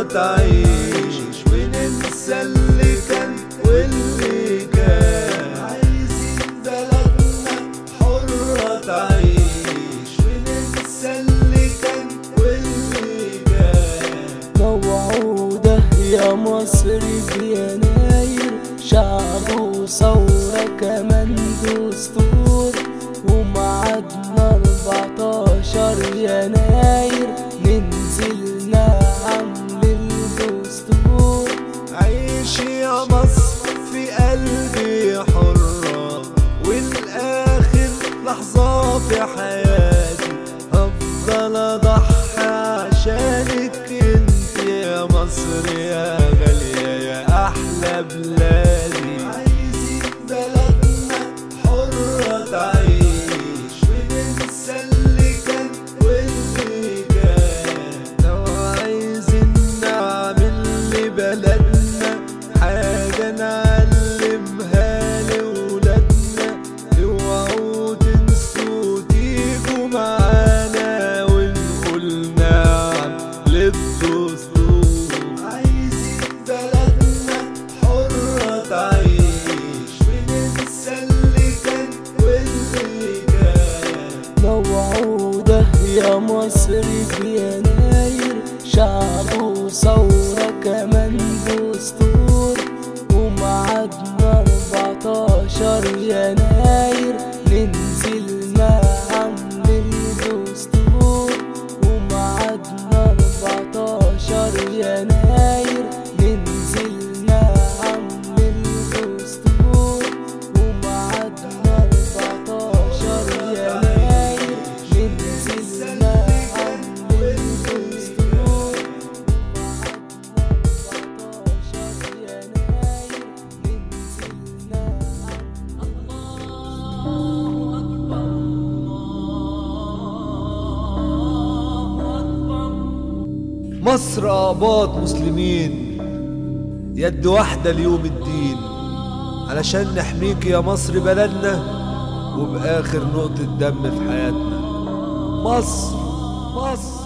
تعيش وننسى اللي كان واللي كان. عايزين بلدنا حرة تعيش وننسى اللي كان واللي كان. موعودة يا مصر في يناير، شعب وثورة كمان دستور، ومعادنا 14 يناير ننزل نعمل الدستور. عيش يا مصر في قلبي حرة، والآخر لحظة في حياتي هفضل أضحي عشانك انت يا مصر يا غالية يا أحلى بلادي. عايزين بلدنا حرة تعيش وننسى اللي كان واللي كان. لو عايزين نعمل لبلدنا حاجة نعلمها لولادنا، اوعوا تنسوا تيجوا معانا ونقول نعم للدستور. عايزين بلدنا حرة تعيش وننسى اللي كان واللي كان. موعودة يا مصر في يناير، شعب وثورة كمان دستور، ومعادنا 14 يناير ننزل نعمل دستور. ومعادنا 14 يناير ننزل نعمل دستور. ومعادنا 14 يناير ننزل نعمل دستور. مصر آباط مسلمين يد واحدة ليوم الدين، علشان نحميك يا مصر بلدنا وبآخر نقطة دم في حياتنا. مصر مصر.